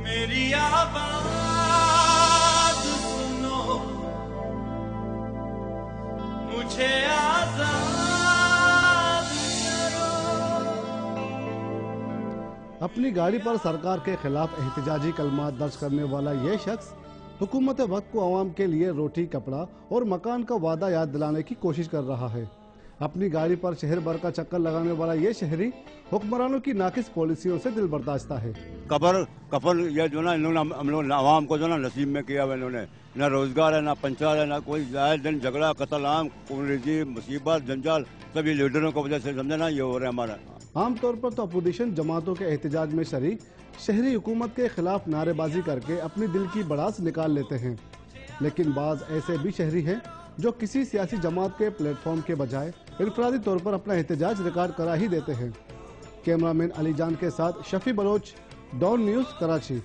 मेरी आवाज सुनो, मुझे आजाद करो। अपनी गाड़ी पर सरकार के खिलाफ एहतजाजी कलमात दर्ज करने वाला ये शख्स हुकूमत वक्त को आवाम के लिए रोटी, कपड़ा और मकान का वादा याद दिलाने की कोशिश कर रहा है। अपनी गाड़ी पर शहर भर का चक्कर लगाने वाला ये शहरी हुक्मरानों की नाकिस पॉलिसियों से दिल बर्दाश्ता है। कफर ये जो ना इन्होंने हम लोग आवाम को जो ना नसीब में किया हुआ, इन्होंने ना रोजगार है, ना पंचायत है, ना कोई आए दिन झगड़ा, कत्ल आम, मुसीबत, जंजाल सब ये लीडरों की वजह से समझे ना ये हो रहा है हमारा। आमतौर पर तो अपोजिशन जमातों के एहतजाज में शरीक शहरी हुकूमत के खिलाफ नारेबाजी करके अपनी दिल की भड़ास निकाल लेते हैं, लेकिन बाज ऐसे भी शहरी हैं जो किसी सियासी जमात के प्लेटफॉर्म के बजाय इनफरादी तौर पर अपना एहतजाज रिकॉर्ड करा ही देते हैं। कैमरामैन अली जान के साथ शफी बलोच, डॉन न्यूज़, कराची।